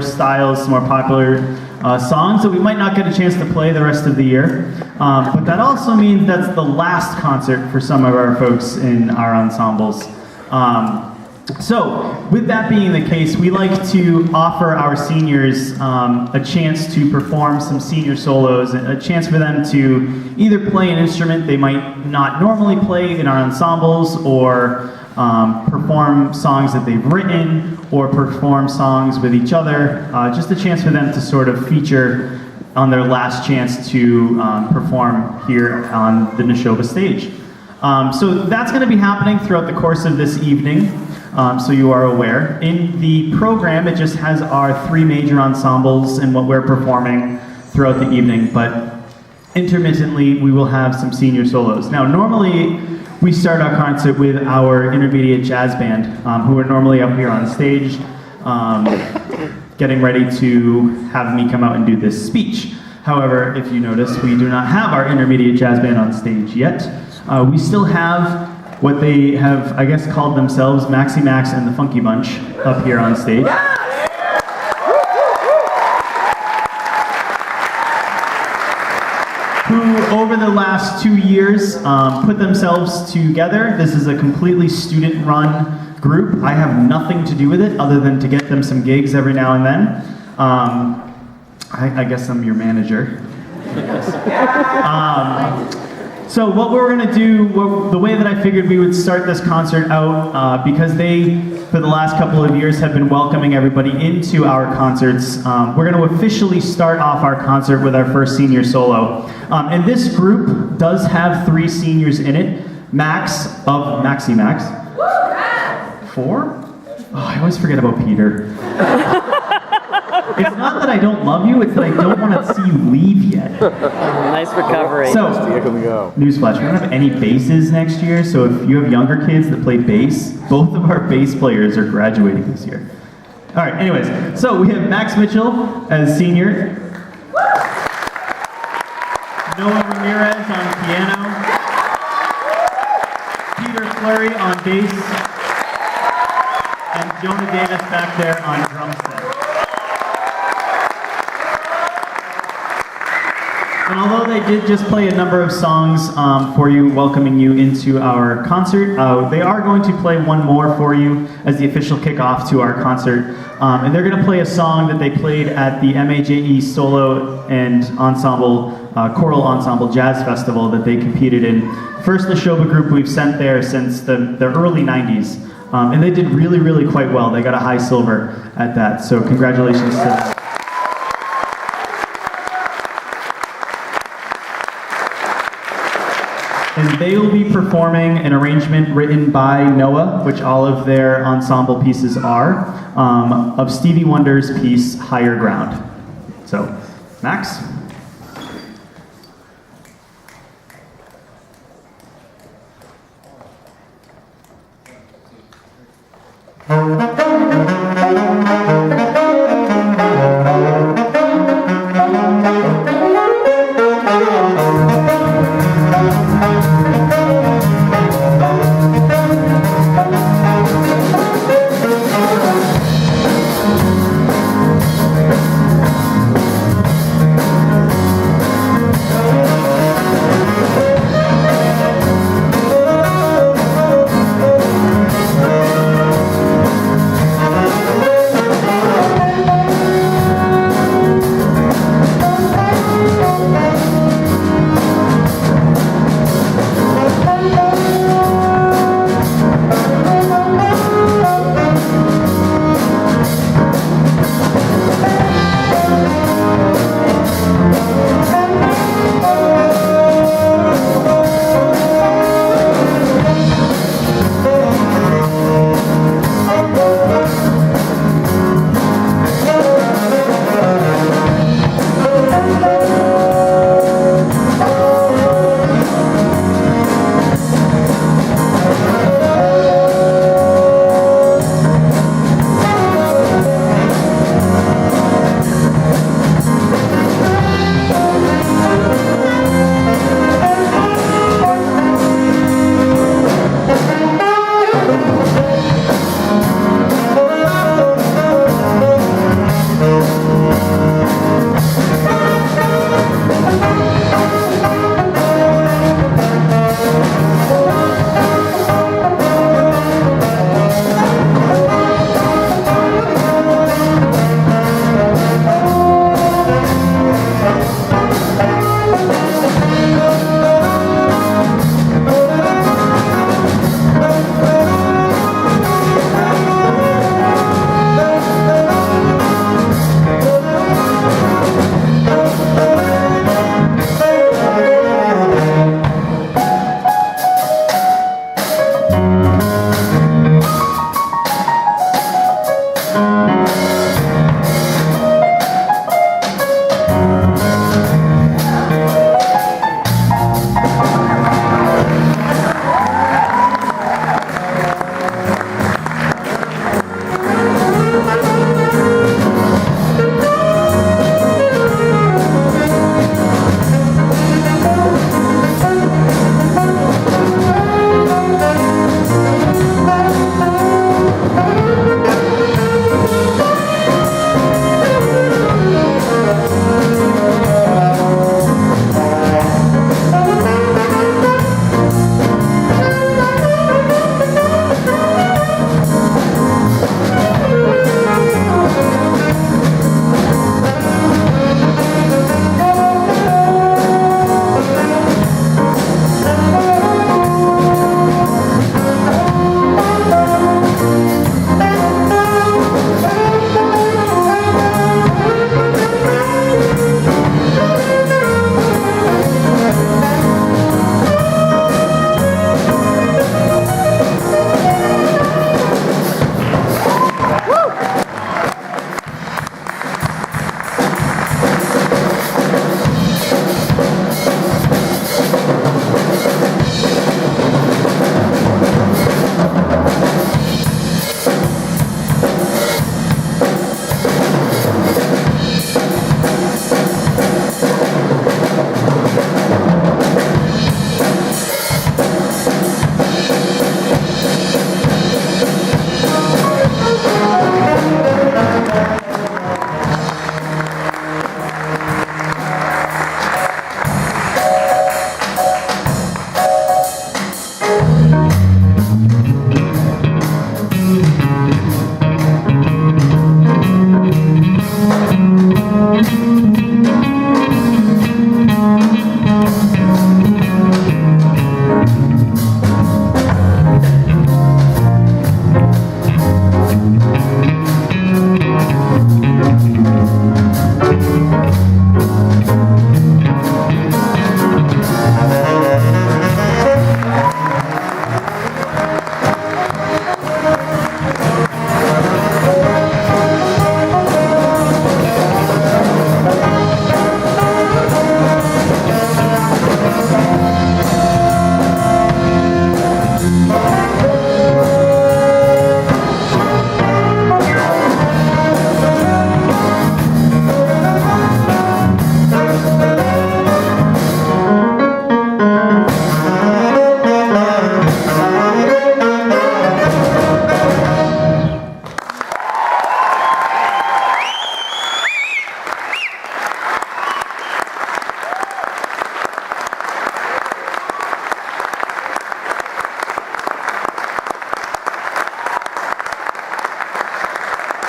styles, some more popular songs that we might not get a chance to play the rest of the year. But that also means that's the last concert for some of our folks in our ensembles. So, with that being the case, we like to offer our seniors a chance to perform some senior solos, a chance for them to either play an instrument they might not normally play in our ensembles, or perform songs that they've written, or perform songs with each other. Just a chance for them to sort of feature on their last chance to perform here on the Neshoba stage. So that's going to be happening throughout the course of this evening, so you are aware. In the program, it just has our 3 major ensembles and what we're performing throughout the evening, but intermittently we will have some senior solos. Now, normally we start our concert with our intermediate jazz band, who are normally up here on stage, getting ready to have me come out and do this speech. However, if you notice, we do not have our intermediate jazz band on stage yet. We still have what they have, I guess, called themselves Maxi Max and the Funky Bunch up here on stage. Who, over the last 2 years, put themselves together. This is a completely student-run group. I have nothing to do with it other than to get them some gigs every now and then. I guess I'm your manager. So what we're going to do, the way that I figured we would start this concert out, because they, for the last couple of years, have been welcoming everybody into our concerts, we're going to officially start off our concert with our first senior solo. And this group does have 3 seniors in it. Max of Maxi Max. 4? Oh, I always forget about Peter. It's not that I don't love you, it's that I don't want to see you leave yet. Nice recovery. So, newsflash, we don't have any basses next year, so if you have younger kids that play bass, both of our bass players are graduating this year. Alright, anyways, so we have Max Mitchell as senior, Noah Ramirez on piano, Peter Fleury on bass, and Jonah Davis back there on drum set. And although they did just play a number of songs for you, welcoming you into our concert, they are going to play one more for you as the official kickoff to our concert. And they're going to play a song that they played at the MAJE Solo and Ensemble, Choral Ensemble Jazz Festival that they competed in. First Neshoba group we've sent there since the early 90s. And they did really, really quite well. They got a high silver at that. So congratulations to them. And they will be performing an arrangement written by Noah, which all of their ensemble pieces are, of Stevie Wonder's piece, Higher Ground. So, Max?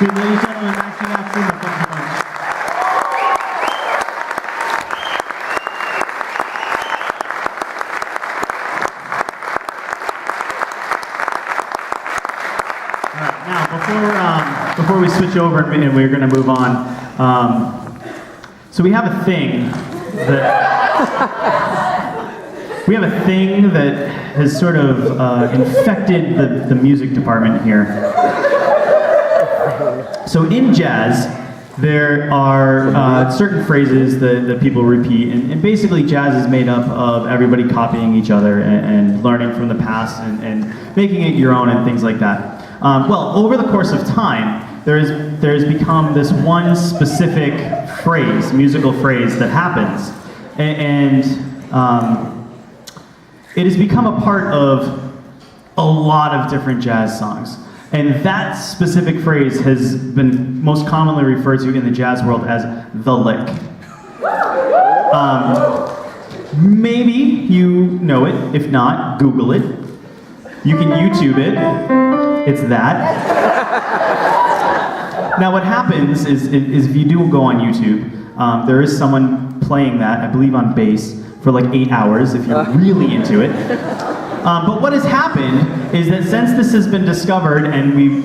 Good, ladies and gentlemen, Maxi Max and the Funky Bunch. All right, now before we switch over and we're going to move on, so we have a thing that has sort of infected the music department here. So in jazz, there are certain phrases that people repeat, and basically jazz is made up of everybody copying each other and learning from the past and making it your own and things like that. Well, over the course of time, there's become this one specific phrase, musical phrase that happens, and it has become a part of a lot of different jazz songs. And that specific phrase has been most commonly referred to in the jazz world as the lick. Maybe you know it. If not, Google it. You can YouTube it. It's that. Now what happens is if you do go on YouTube, there is someone playing that, I believe on bass, for like 8 hours if you're really into it. But what has happened is that since this has been discovered and we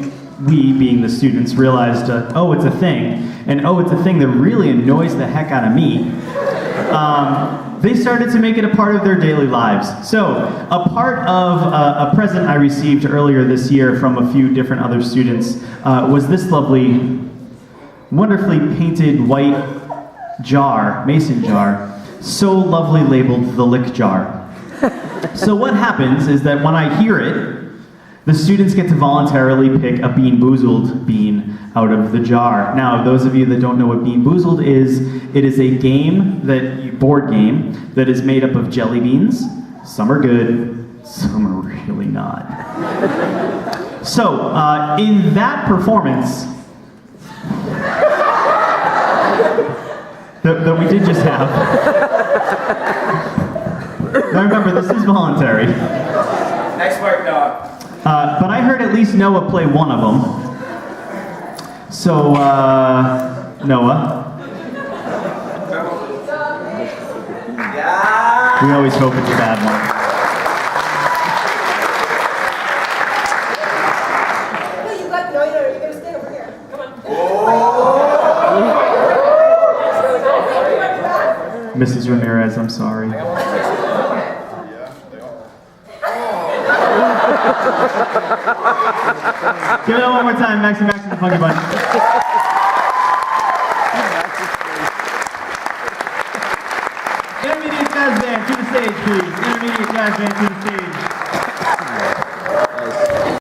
being the students realized, oh, it's a thing, and oh, it's a thing that really annoys the heck out of me, they started to make it a part of their daily lives. So, a part of a present I received earlier this year from a few different other students was this lovely, wonderfully painted white jar, mason jar, so lovely labeled the lick jar. So what happens is that when I hear it, the students get to voluntarily pick a Bean Boozled bean out of the jar. Now, those of you that don't know what Bean Boozled is, it is a game, board game, that is made up of jelly beans. Some are good, some are really not. So, in that performance that we did just have, now remember, this is voluntary. Nice work, dog. But I heard at least Noah play one of them. So, Noah. Yeah. We always hope it's a bad one. No, you got, no, you're gonna stay over here. Come on. Mrs. Ramirez, I'm sorry. Give it up one more time, Maxi Max and the Funky Bunch. Intermediate Jazz Band to the stage, please. Intermediate Jazz Band to the stage.